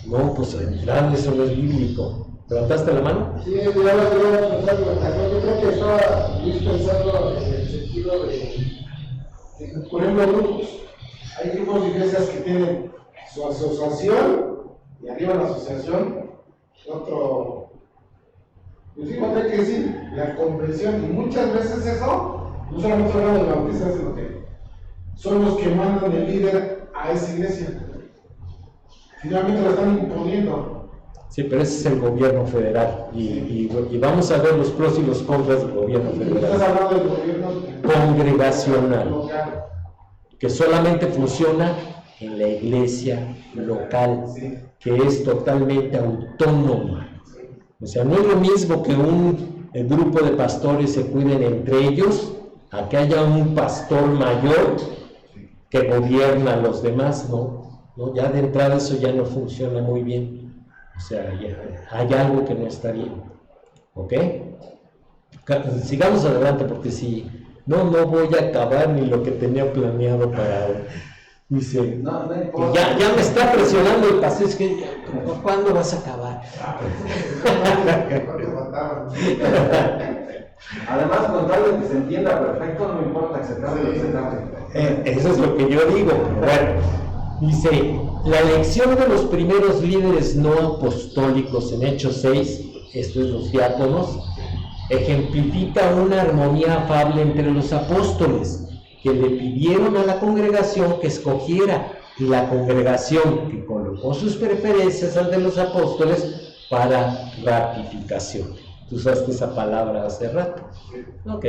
No, pues de entrada eso no es bíblico. ¿Levantaste la mano? Sí, yo lo quería pensando, yo creo que estaba Luis pensando en el sentido de, por ejemplo, grupos. Hay grupos de iglesias que tienen su asociación, y arriba de la asociación, otro, pues sí, hay que decir, la comprensión, y muchas veces eso, no solamente hablamos de bautistas, sino que son los que mandan el líder a esa iglesia. Finalmente lo están imponiendo. Sí, pero ese es el gobierno federal y vamos a ver los pros y los contras del gobierno Estás federal hablando del gobierno congregacional, local. que solamente funciona en la iglesia local, que es totalmente autónoma. O sea, no es lo mismo que el grupo de pastores se cuiden entre ellos, a que haya un pastor mayor que gobierna a los demás, ¿no? Ya de entrada eso ya no funciona muy bien. O sea, ya hay algo que no está bien. ¿Ok? Sigamos adelante porque si no voy a acabar ni lo que tenía planeado para hoy. Dice, No y importa. ya me está presionando el paseo, es que ¿cuándo vas a acabar? ¿Cuánto faltaban? Además, con tal de que se entienda perfecto, no importa que se tarde lo que se tarde. Eso es lo que yo digo, pero bueno. Dice, la elección de los primeros líderes no apostólicos en Hechos 6, esto es los diáconos, ejemplifica una armonía afable entre los apóstoles, que le pidieron a la congregación que escogiera, y la congregación que colocó sus preferencias ante los apóstoles para ratificación. Tú usaste esa palabra hace rato. Ok.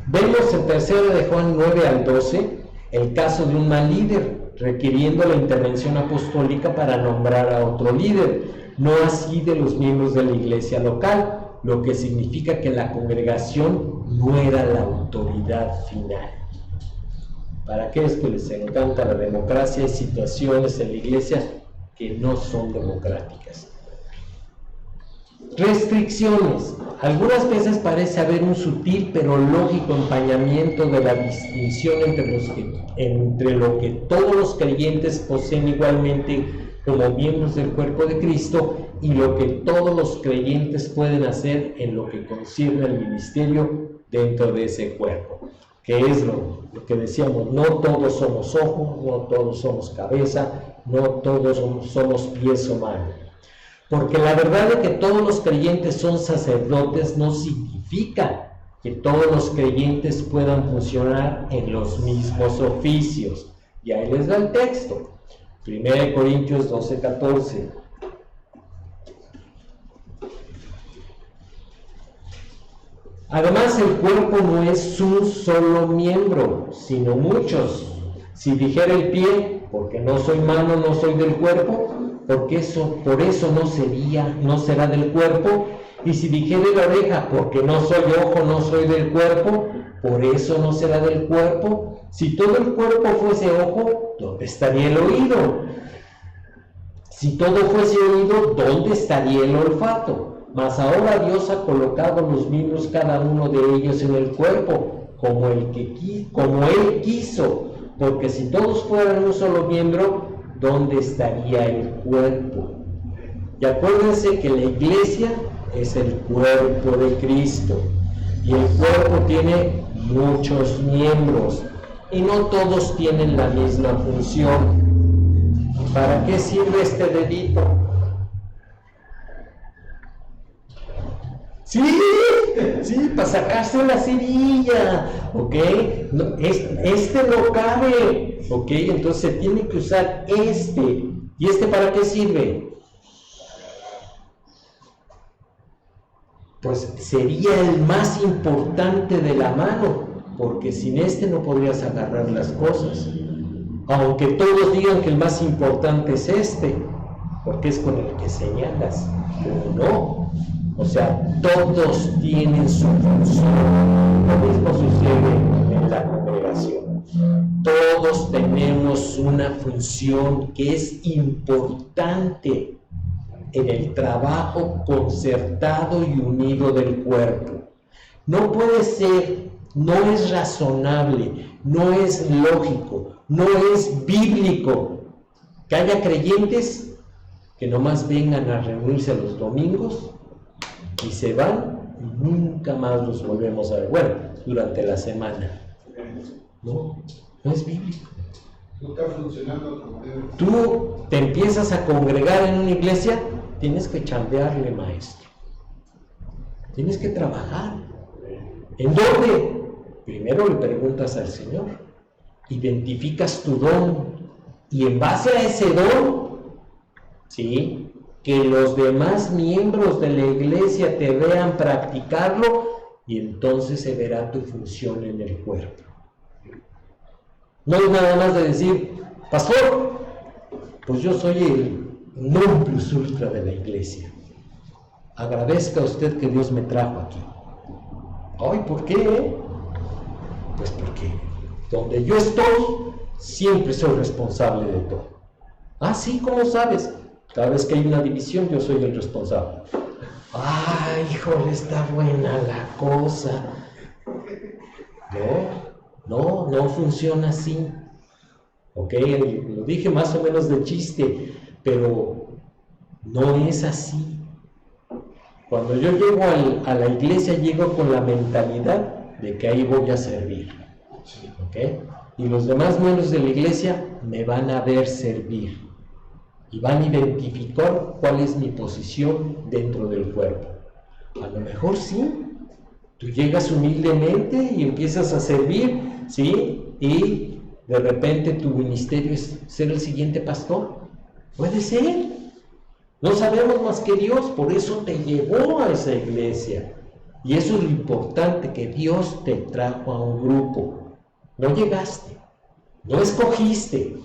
Vemos en 3 de Juan 9 al 12 el caso de un mal líder, requiriendo la intervención apostólica para nombrar a otro líder, no así de los miembros de la iglesia local, lo que significa que la congregación no era la autoridad final. ¿Para qué es que les encanta la democracia? Hay situaciones en la iglesia que no son democráticas. Restricciones. Algunas veces parece haber un sutil pero lógico empañamiento de la distinción entre lo que todos los creyentes poseen igualmente como miembros del cuerpo de Cristo y lo que todos los creyentes pueden hacer en lo que concierne al ministerio dentro de ese cuerpo, que es lo que decíamos, no todos somos ojos, no todos somos cabeza, no todos somos pies o manos. Porque la verdad de que todos los creyentes son sacerdotes no significa que todos los creyentes puedan funcionar en los mismos oficios. Y ahí les da el texto. 1 Corintios 12:14. Además, el cuerpo no es un solo miembro, sino muchos. Si dijera el pie, porque no soy mano, no soy del cuerpo, por eso no será del cuerpo. Y si dijere la oreja, porque no soy ojo, no soy del cuerpo, por eso no será del cuerpo. Si todo el cuerpo fuese ojo, ¿dónde estaría el oído? Si todo fuese oído, ¿dónde estaría el olfato? Mas ahora Dios ha colocado los miembros, cada uno de ellos, en el cuerpo, como Él quiso. Porque si todos fueran un solo miembro, ¿dónde estaría el cuerpo? Y acuérdense que la iglesia es el cuerpo de Cristo. Y el cuerpo tiene muchos miembros. Y no todos tienen la misma función. ¿Para qué sirve este dedito? Sí, para sacarse la cerilla, ¿ok? No, este no cabe, ¿ok? Entonces se tiene que usar este. ¿Y este para qué sirve? Pues sería el más importante de la mano, porque sin este no podrías agarrar las cosas. aunque todos digan que el más importante es este, porque es con el que señalas, pero no. O sea, todos tienen su función. Lo mismo sucede en la congregación. Todos tenemos una función que es importante en el trabajo concertado y unido del cuerpo. No puede ser, no es razonable, no es lógico, no es bíblico que haya creyentes que nomás vengan a reunirse los domingos y se van y nunca más los volvemos a ver. Bueno, durante la semana. No es bíblico. No está funcionando como debe. Tú te empiezas a congregar en una iglesia, tienes que chambearle, maestro. Tienes que trabajar. ¿En dónde? Primero le preguntas al Señor, identificas tu don y en base a ese don, ¿sí?, que los demás miembros de la iglesia te vean practicarlo y entonces se verá tu función en el cuerpo. No es nada más de decir, pastor, pues yo soy el non plus ultra de la iglesia. Agradezca a usted que Dios me trajo aquí. Ay, ¿por qué? Pues porque donde yo estoy, siempre soy responsable de todo. Ah, sí, ¿cómo sabes? Cada vez que hay una división, yo soy el responsable. Ay, híjole, está buena la cosa. No funciona así. Ok, lo dije más o menos de chiste, pero no es así. Cuando yo llego a la iglesia, llego con la mentalidad de que ahí voy a servir. ¿Ok? Y los demás miembros de la iglesia me van a ver servir. Y van a identificar cuál es mi posición dentro del cuerpo. A lo mejor sí, tú llegas humildemente y empiezas a servir, ¿sí? Y de repente tu ministerio es ser el siguiente pastor. Puede ser. No sabemos más que Dios, por eso te llevó a esa iglesia. Y eso es lo importante, que Dios te trajo a un grupo. No llegaste, no escogiste.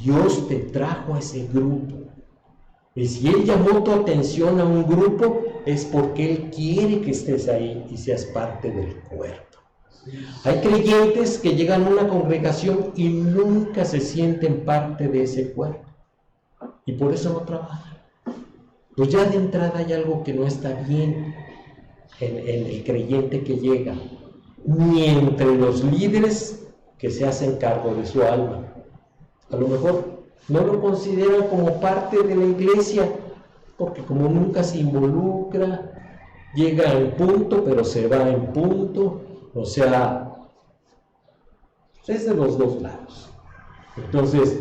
Dios te trajo a ese grupo. Y si Él llamó tu atención a un grupo, es porque Él quiere que estés ahí y seas parte del cuerpo. Hay creyentes que llegan a una congregación y nunca se sienten parte de ese cuerpo. Y por eso no trabajan. Pues ya de entrada hay algo que no está bien en el creyente que llega, ni entre los líderes que se hacen cargo de su alma. A lo mejor no lo consideran como parte de la iglesia, porque como nunca se involucra, llega en punto, pero se va en punto, o sea, es de los dos lados. Entonces,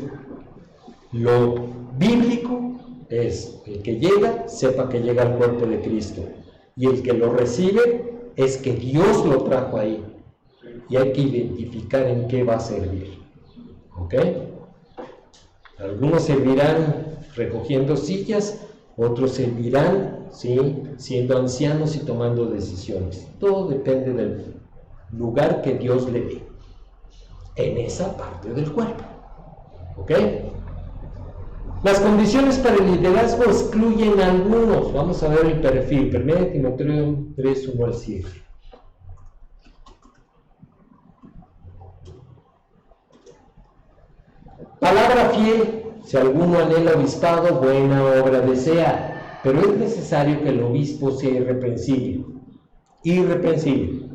lo bíblico es el que llega, sepa que llega al cuerpo de Cristo, y el que lo recibe es que Dios lo trajo ahí, y hay que identificar en qué va a servir. ¿Ok? Algunos servirán recogiendo sillas, otros servirán, ¿sí?, siendo ancianos y tomando decisiones. Todo depende del lugar que Dios le dé en esa parte del cuerpo. ¿Ok? Las condiciones para el liderazgo excluyen algunos. Vamos a ver el perfil. 1 Timoteo 3, 1 al 7. Palabra fiel, si alguno anhela obispado, buena obra desea, pero es necesario que el obispo sea irreprensible,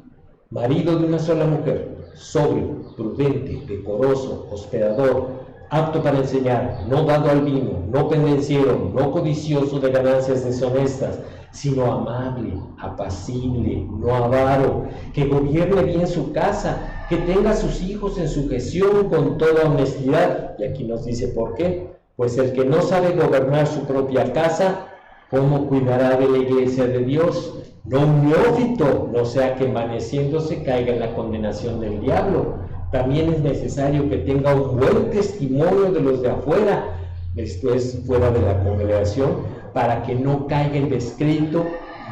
marido de una sola mujer, sobrio, prudente, decoroso, hospedador, apto para enseñar, no dado al vino, no pendenciero, no codicioso de ganancias deshonestas, sino amable, apacible, no avaro, que gobierne bien su casa, que tenga a sus hijos en sujeción con toda honestidad. Y aquí nos dice por qué. Pues el que no sabe gobernar su propia casa, ¿cómo cuidará de la iglesia de Dios? No un neófito, no sea que envaneciéndose caiga en la condenación del diablo. También es necesario que tenga un buen testimonio de los de afuera, esto es fuera de la congregación, para que no caiga en descrito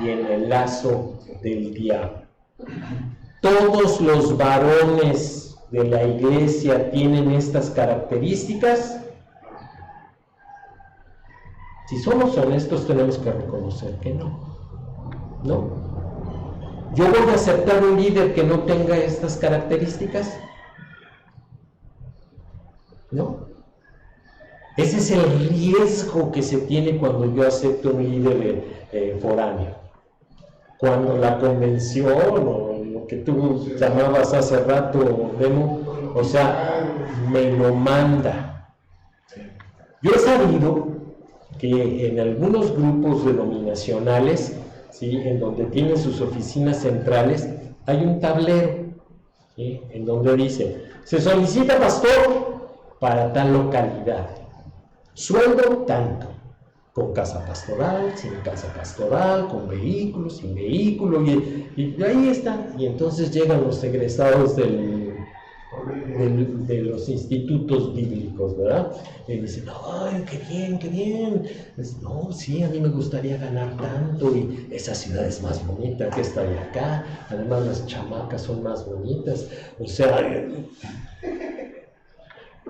y en el lazo del diablo. Todos los varones de la iglesia tienen estas características? Si somos honestos, tenemos que reconocer que no. ¿No? ¿Yo voy a aceptar un líder que no tenga estas características? ¿No? Ese es el riesgo que se tiene cuando yo acepto un líder foráneo. Cuando la convención, o lo que tú llamabas hace rato, Demo, o sea, me lo manda. Yo he sabido que en algunos grupos denominacionales, ¿sí?, en donde tienen sus oficinas centrales, hay un tablero, ¿sí?, en donde dice: se solicita pastor para tal localidad, sueldo tanto, con casa pastoral, sin casa pastoral, con vehículo, sin vehículo, y ahí está. Y entonces llegan los egresados de los institutos bíblicos, ¿verdad? Y dicen: ¡ay, qué bien, qué bien! No, sí, a mí me gustaría ganar tanto, y esa ciudad es más bonita que esta de acá, además las chamacas son más bonitas. O sea,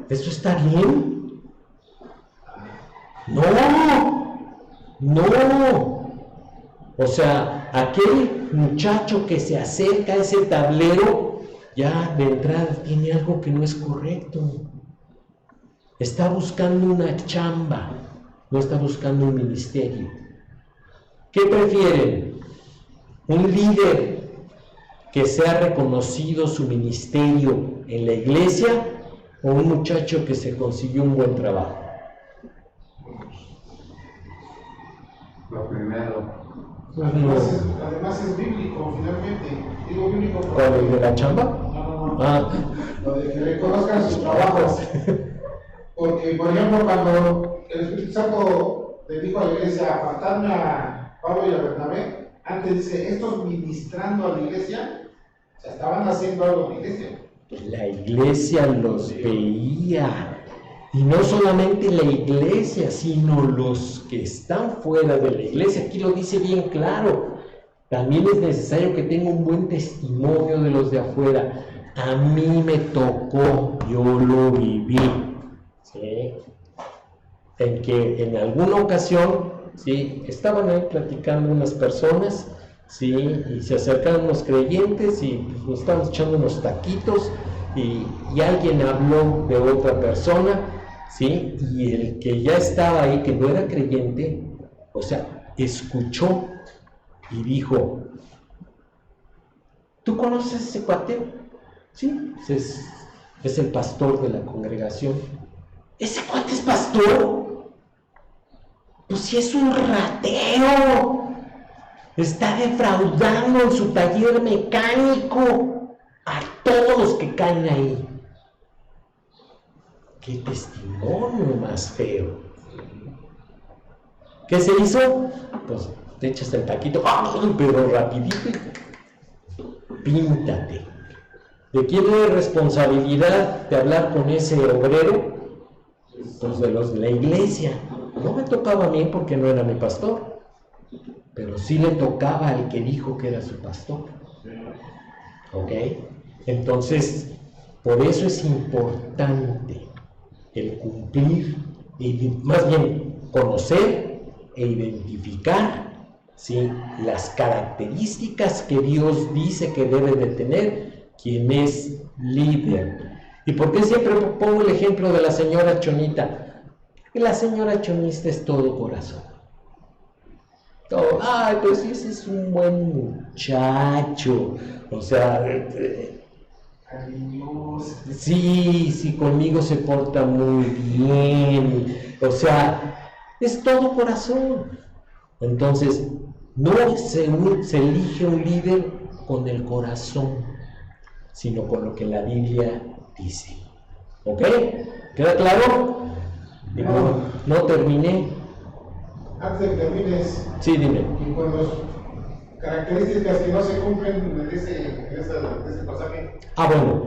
¿eso está bien? No. O sea, aquel muchacho que se acerca a ese tablero, ya de entrada tiene algo que no es correcto. Está buscando una chamba, no está buscando un ministerio. ¿Qué prefieren? ¿Un líder que sea reconocido su ministerio en la iglesia, o un muchacho que se consiguió un buen trabajo? Lo primero. Además es bíblico, finalmente. Digo bíblico. ¿Cuál, el de la chamba? No. Ah. Lo de que reconozcan sus trabajos. Porque, por ejemplo, cuando el Espíritu Santo le dijo a la iglesia: apartarme a Pablo y a Bernabé, antes dice: estos ministrando a la iglesia, o sea, estaban haciendo algo en la iglesia. La iglesia los veía. Y no solamente la iglesia, sino los que están fuera de la iglesia. Aquí lo dice bien claro. También es necesario que tenga un buen testimonio de los de afuera. A mí me tocó, yo lo viví, ¿sí? En que en alguna ocasión, ¿sí?, estaban ahí platicando unas personas, ¿sí?, y se acercaron unos creyentes y pues, nos estaban echando unos taquitos, y alguien habló de otra persona, ¿sí?, y el que ya estaba ahí, que no era creyente, o sea, escuchó y dijo: ¿tú conoces a ese cuate? Sí, es el pastor de la congregación. ¿Ese cuate es pastor? Pues si es un ratero, está defraudando en su taller mecánico a todos los que caen ahí. ¡Qué testimonio más feo! ¿Qué se hizo? Pues te echas el taquito, pero rapidito, píntate. ¿De quién es responsabilidad de hablar con ese obrero? Pues de los de la iglesia. No me tocaba a mí porque no era mi pastor, pero sí le tocaba al que dijo que era su pastor. ¿Ok? Entonces, por eso es importante el cumplir, y más bien conocer e identificar, ¿sí?, las características que Dios dice que debe de tener quien es líder. ¿Y por qué siempre pongo el ejemplo de la señora Chonita? Que la señora Chonista es todo corazón. Todo, ay, pues sí, ese es un buen muchacho. O sea, sí, conmigo se porta muy bien. O sea, es todo corazón. Entonces, no se elige un líder con el corazón, sino con lo que la Biblia dice. ¿Ok? ¿Queda claro? No terminé. Antes de que termines, Sí, dime. y con las características que no se cumplen en ese pasaje. Bueno.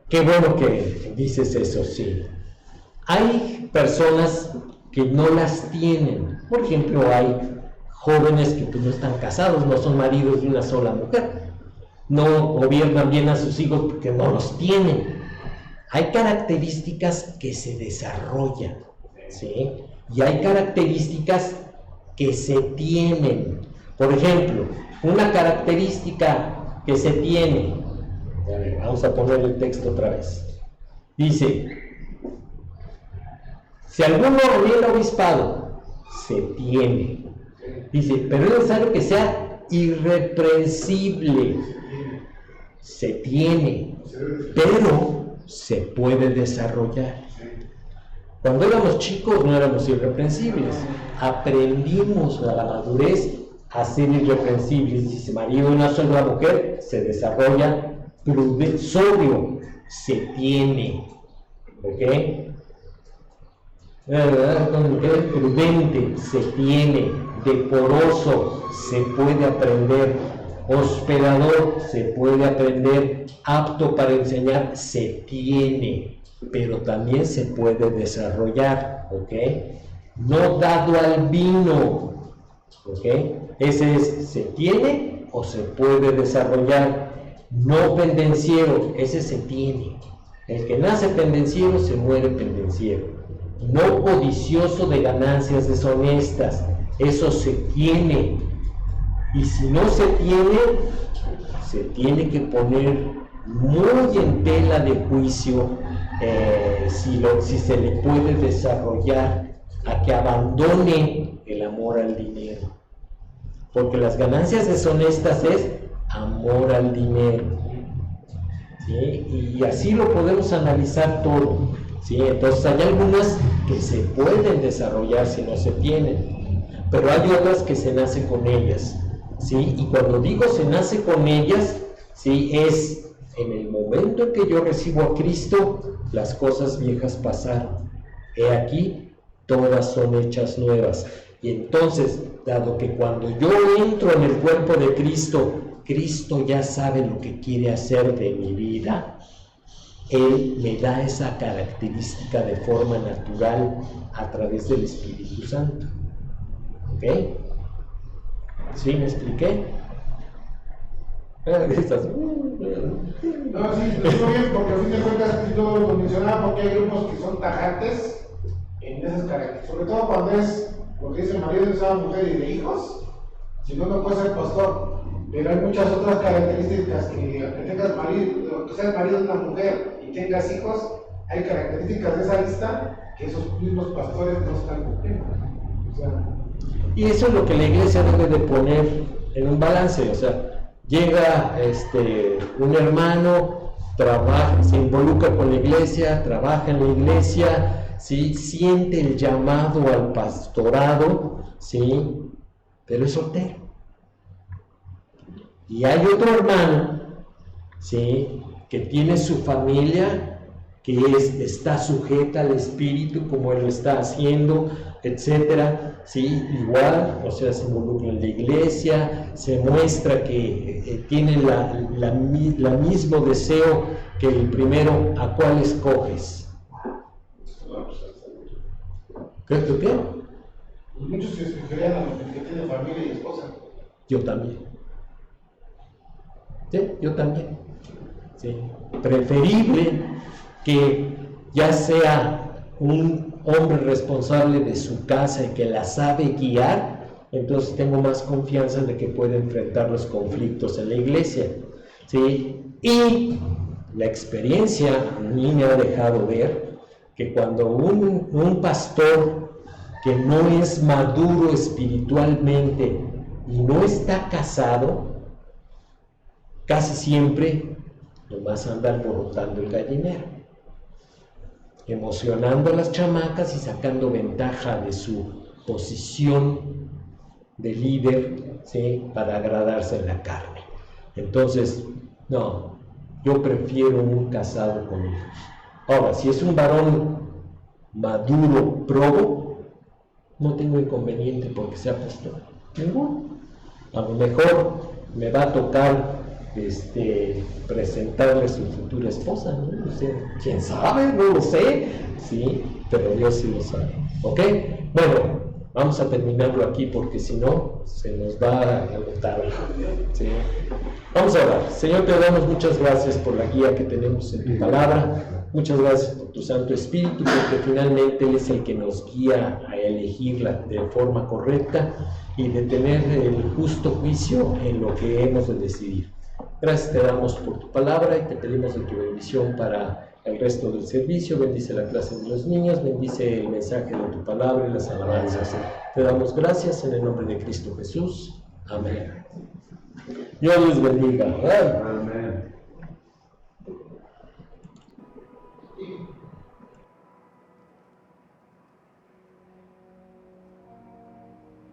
Qué bueno que dices eso, sí. Hay personas que no las tienen. Por ejemplo, hay jóvenes que pues, no están casados, no son maridos de una sola mujer. no gobiernan bien a sus hijos porque no los tienen. Hay características que se desarrollan, ¿sí? Y hay características que se tienen. Por ejemplo, una característica que se tiene, a ver, vamos a poner el texto otra vez. Dice, si alguno reniega obispado, se tiene. Dice, pero es necesario que sea irreprensible. Se tiene, pero se puede desarrollar. Cuando éramos chicos no éramos irreprensibles. Aprendimos a la madurez a ser irreprensibles. Si se marido una sola mujer, se desarrolla sobrio, se tiene. ¿Ok? Prudente, se tiene. Decoroso, se puede aprender. Hospedador, se puede aprender. Apto para enseñar, se tiene, pero también se puede desarrollar. ¿Ok? No dado al vino. ¿Ok? Ese es, se tiene o se puede desarrollar. No pendenciero, ese se tiene. El que nace pendenciero se muere pendenciero. No codicioso de ganancias deshonestas, eso se tiene. Y si no se tiene que poner muy en tela de juicio si se le puede desarrollar a que abandone el amor al dinero. Porque las ganancias deshonestas es amor al dinero. ¿Sí? Y así lo podemos analizar todo. ¿Sí? Entonces hay algunas que se pueden desarrollar si no se tienen, pero hay otras que se nace con ellas. ¿Sí? Y cuando digo se nace con ellas, ¿sí? Es en el momento en que yo recibo a Cristo, las cosas viejas pasaron. He aquí, todas son hechas nuevas. Y entonces, dado que cuando yo entro en el cuerpo de Cristo, Cristo ya sabe lo que quiere hacer de mi vida, Él me da esa característica de forma natural a través del Espíritu Santo. ¿Ok? ¿Sí me expliqué? No, sí, lo digo bien, porque a fin de cuentas yo lo mencionaba porque hay grupos que son tajantes en esas características, sobre todo cuando es, porque dice marido de esa mujer y de hijos, si no, no puede ser pastor, pero hay muchas otras características que tengas marido, que seas marido de una mujer y tengas hijos, hay características de esa lista que esos mismos pastores no están cumpliendo. O sea, y eso es lo que la iglesia debe de poner en un balance. O sea, llega un hermano, trabaja, se involucra con la iglesia, trabaja en la iglesia, ¿sí? Siente el llamado al pastorado, ¿sí? Pero es soltero. Y hay otro hermano, ¿sí? Que tiene su familia, que está sujeta al Espíritu como él lo está haciendo, etcétera, ¿sí? Igual, o sea, se involucra en la iglesia, se muestra que tiene la mismo deseo que el primero. ¿A cuál escoges? ¿Qué tú qué? Muchos se escogerían a los que tienen familia y esposa. Yo también. ¿Sí? Yo también. ¿Sí? Preferible que ya sea un hombre responsable de su casa y que la sabe guiar, entonces tengo más confianza de que puede enfrentar los conflictos en la iglesia. ¿Sí? Y la experiencia a mí me ha dejado ver que cuando un pastor que no es maduro espiritualmente y no está casado, casi siempre nomás anda alborotando el gallinero, emocionando a las chamacas y sacando ventaja de su posición de líder, ¿sí? Para agradarse en la carne. Entonces, no, yo prefiero un casado con hijos. Ahora, si es un varón maduro, probo, no tengo inconveniente porque sea pastor. Ninguno. A lo mejor me va a tocar presentarle a su futura esposa, ¿no? O sea, quién sabe, no lo sé, sí, pero Dios sí lo sabe. ¿Ok? Bueno, Vamos a terminarlo aquí porque si no, se nos va a agotar. ¿Sí? Vamos a orar. Señor, te damos muchas gracias por la guía que tenemos en tu palabra. Muchas gracias por tu Santo Espíritu, porque finalmente Él es el que nos guía a elegirla de forma correcta y de tener el justo juicio en lo que hemos de decidir. Gracias te damos por tu palabra y te pedimos de tu bendición para el resto del servicio. Bendice la clase de los niños, bendice el mensaje de tu palabra y las alabanzas. Te damos gracias en el nombre de Cristo Jesús. Amén. Dios les bendiga.